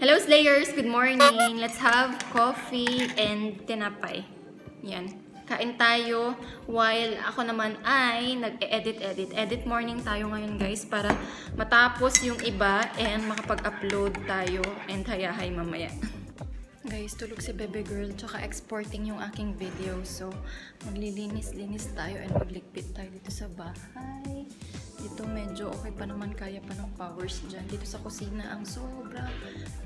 Hello Slayers! Good morning! Let's have coffee and tinapay. Yan. Kain tayo while ako naman ay nag-edit morning tayo ngayon guys para matapos yung iba and makapag-upload tayo and hayahay mamaya. Guys, tulog si bebe girl tsaka exporting yung aking video. So, maglilinis-linis tayo and magligpit tayo dito sa bahay. Dito medyo okay pa naman, kaya pa ng powers dyan. Dito sa kusina ang sobrang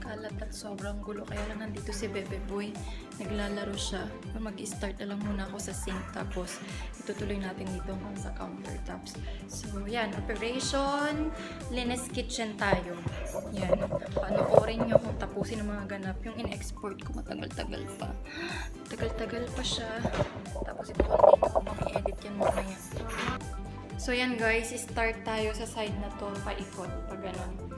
kalat at sobrang gulo. Kaya lang nandito si bebe boy. Naglalaro siya. Mag-start na lang muna ako sa sink. Tapos itutuloy natin dito hanggang sa countertops. So yan, operation linis kitchen tayo. Yan. Panoorin nyo kung tapusin ang mga ganap. Yung in-export ko matagal-tagal pa. Tagal-tagal pa siya. Tapos ito hindi ko pang i-edit yan mamaya. So yan guys, start tayo sa side na to, paikot, pag ganun.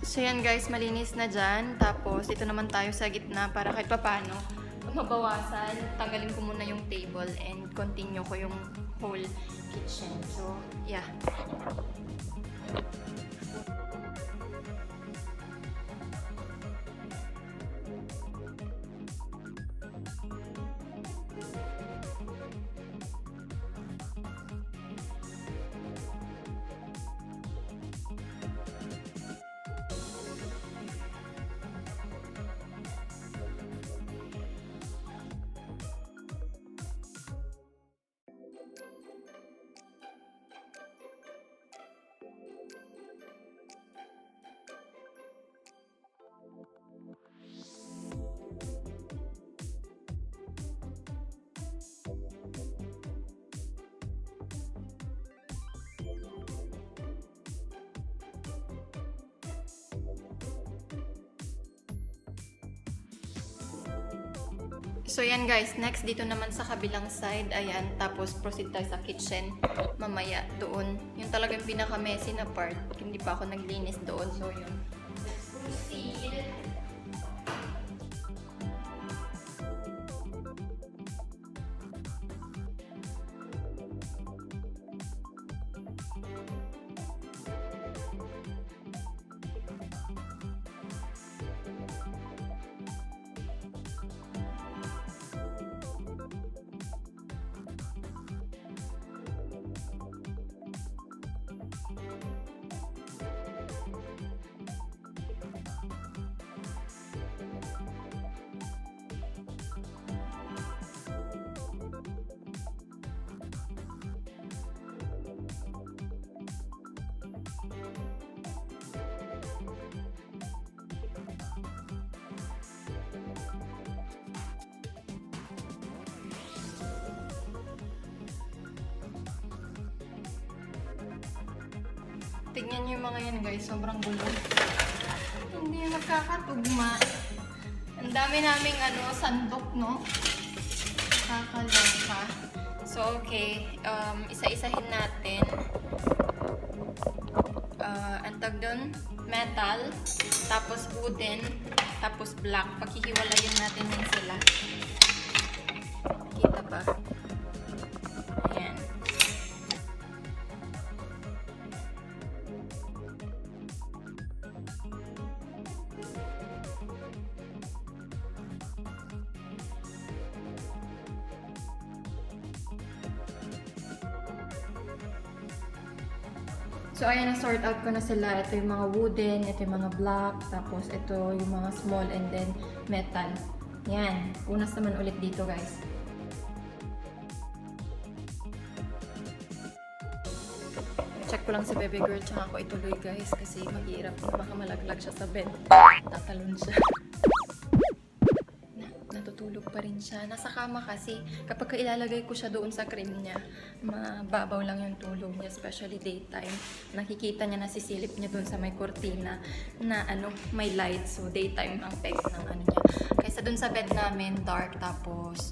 So yan guys, malinis na dyan. Tapos dito naman tayo sa gitna para kahit papano mabawasan. Tanggalin ko muna yung table and continue ko yung whole kitchen. So yeah. So yan guys, next dito naman sa kabilang side, ayan, tapos proceed tayo sa kitchen mamaya doon. Yung talagang pinaka-messy na part, hindi pa ako naglinis doon, so yun. Let's proceed. Tignan nyo yung mga yan guys, sobrang gulo. Hindi nagkakatugma. Ang dami naming sandok, no? Kakaloka. So okay, isa-isahin natin. Ang tag doon, metal, tapos wooden, tapos black. Paghihiwalayin natin yun sila. Kita ba? Ayan. So, ayan, na-sort out ko na sila. Ito yung mga wooden, ito yung mga black, tapos ito yung mga small, and then metal. Yan. Punas naman ulit dito, guys. Check ko lang si baby girl, tsaka ako ituloy, guys, kasi mahirap. Baka malaglag siya sa bed. Tatalon siya. Natutulog pa rin siya. Nasa kama kasi. Kapag ilalagay ko siya doon sa crib niya, mababaw lang yung tulog niya, especially daytime. Nakikita niya, nasisilip niya doon sa may kortina na may light. So, daytime ang peg ng niya. Kaysa doon sa bed namin, dark, tapos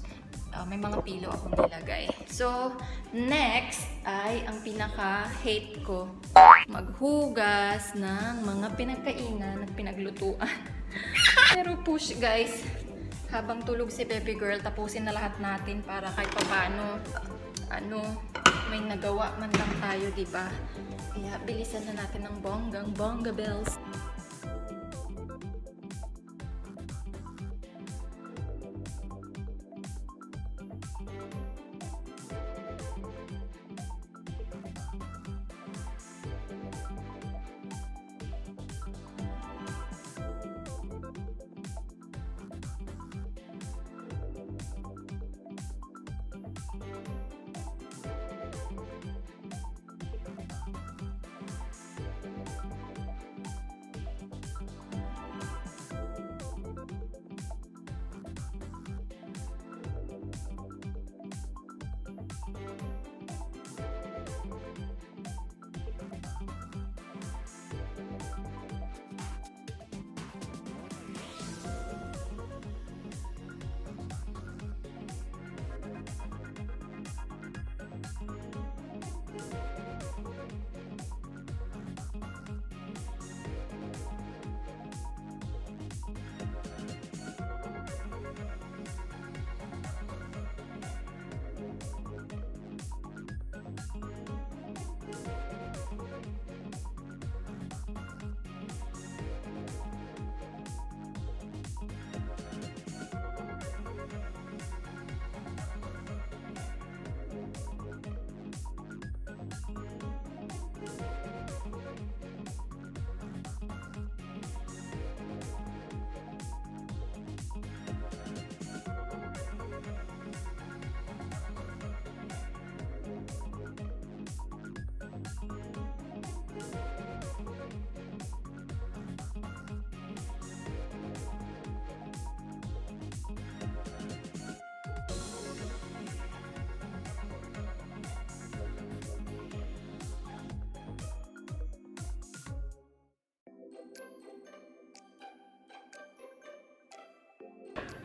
may mga pillow akong nilagay. So, next ay ang pinaka-hate ko. Maghugas ng mga pinagkainan at pinaglutuan. Pero push, guys. Habang tulog si baby girl, tapusin na lahat natin para kahit paano, may nagawa man lang tayo, diba? Kaya bilisan na natin ng bongga bells.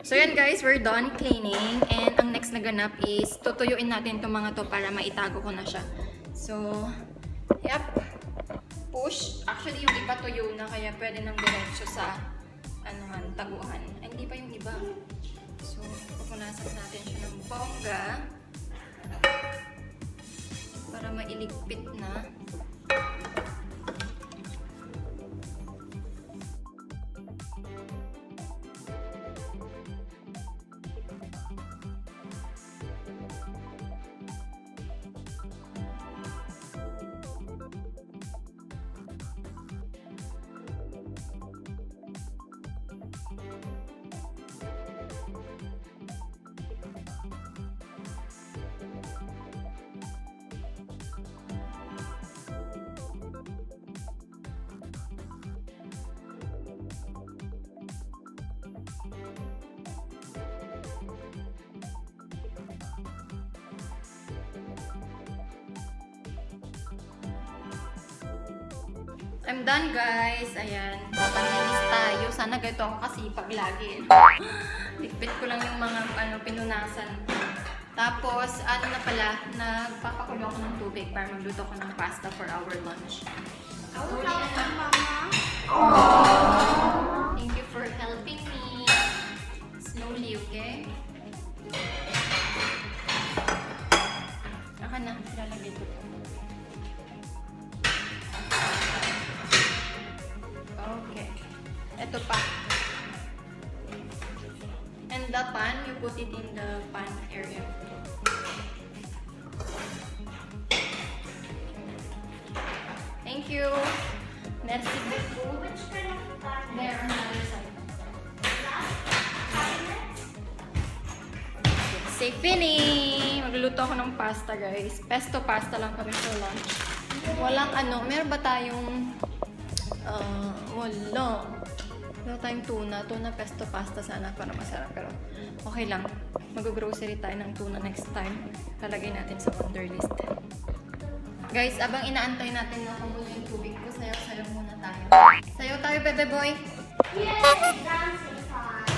So yan guys, we're done cleaning, and ang next na ganap is tutuyuin natin itong mga to para maitago ko na siya. So, yep, push. Actually yung iba tuyo na, kaya pwede nang diretso sa taguan. Ay, hindi pa yung iba. So, pupunasan natin siya ng bongga para mailigpit na. I'm done guys. Ayan. Panlinis tayo. Sana ganito ako kasipag lagi. Ligpit ko lang yung mga pinunasan. Tapos, na pala, nagpapakulo ako ng tubig para magluto ko ng pasta for our lunch. Thank you for helping me. Slowly, okay? Aka na, lalagay ko. Okay. Ito pa. And the pan, you put it in the pan area. Thank you. Merci beaucoup. Which kind of pasta? There on the other side. Say Fini! Magluluto ako ng pasta, guys. Pesto pasta lang kami for lunch. Walang ano, meron ba tayong wala. Wala tayong tuna. Tuna pesto pasta sana para masarap. Pero okay lang. Mag-grocery tayo ng tuna next time. Talagay natin sa order list. Guys, abang inaantay natin na kumulo yung tubig ko, sayaw-sayaw muna tayo. Sayaw tayo, bebe boy! Yes, dancing time.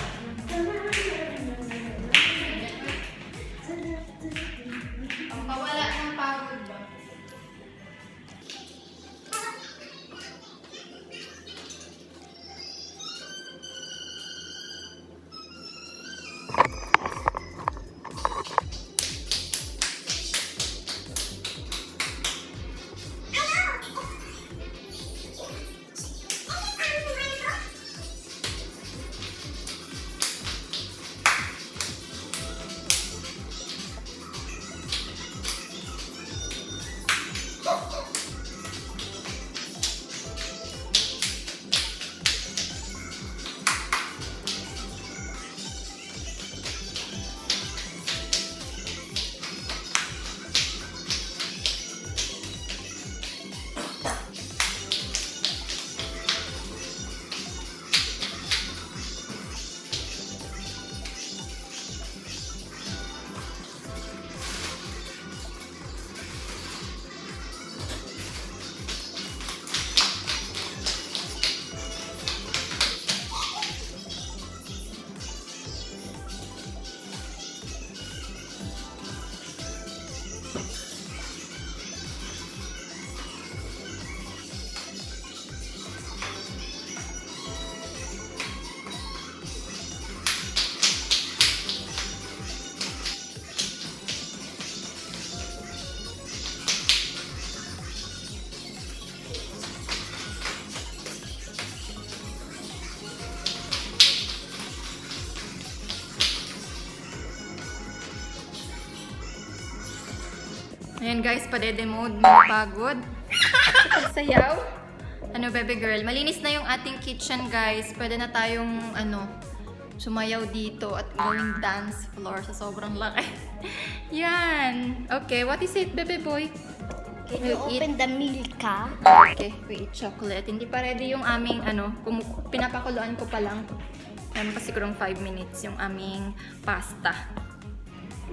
Ang pawala ng pagod ba? Ayan guys, padede mode, pagod. Sayaw. Ano, baby girl? Malinis na yung ating kitchen, guys. Pwede na tayong, sumayaw dito at going dance floor sa sobrang laki. Yan. Okay, what is it, baby boy? Can you open the milka? Okay, we eat chocolate. Hindi pa ready yung aming, pinapakuluan ko pa lang. Meron pa sigurong 5 minutes yung aming pasta.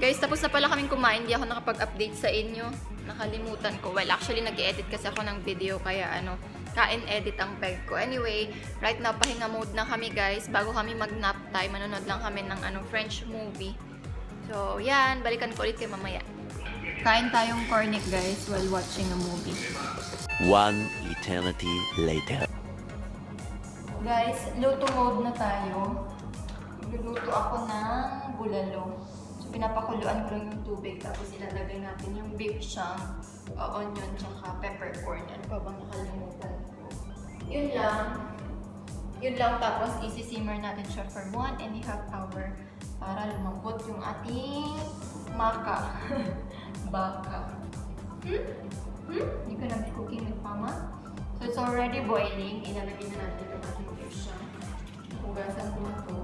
Guys, tapos na pala kaming kumain. Hindi ako nakapag-update sa inyo. Nakalimutan ko. Well, actually, nag-edit kasi ako ng video. Kaya, kain-edit ang peg ko. Anyway, right now, pahinga mode na kami, guys. Bago kami mag-nap time, manonood lang kami ng, French movie. So, yan. Balikan ko ulit kayo mamaya. Kain tayong cornic, guys, while watching a movie. One eternity later. Guys, luto mode na tayo. Luluto ako ng bulalo. Pinapakuluan ko lang yung tubig, tapos ilalagay natin yung beef shank, onion, tsaka peppercorn. Ano pa bang nakalimutan ko? Yun lang, tapos isi-simmer natin siya for 1.5 hour para lumambot yung ating maka. Baka. Hindi ko nag-cooking with mama. So it's already boiling. Ilalagay na natin yung ating beef shank. Hugasan ko na ito.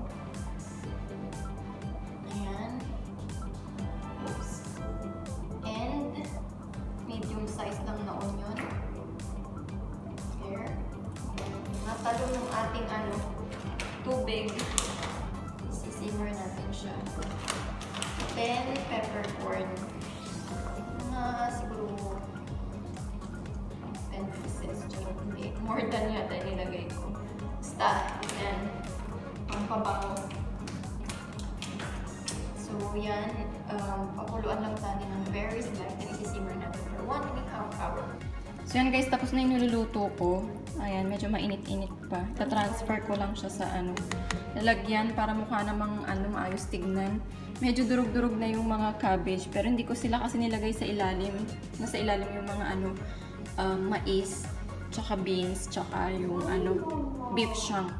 Size lang na onion. Here. Natalo yung ating tubig. Sisimmer natin siya. Then, peppercorn. Siguro 10 pieces. Hindi. More than yata nilagay ko. Basta, yan. Ang pabango. So, yan. Pakuluan lang natin ng very slight. And isisimmer natin for 1.5 hour. So, yan guys. Tapos na yung niluluto ko. Ayan, medyo mainit-init pa. Ta-transfer ko lang siya sa lalagyan para mukha namang maayos tignan. Medyo durug-durug na yung mga cabbage. Pero hindi ko sila kasi nilagay sa ilalim. Nasa ilalim yung mga mais, tsaka beans, tsaka yung beef shank.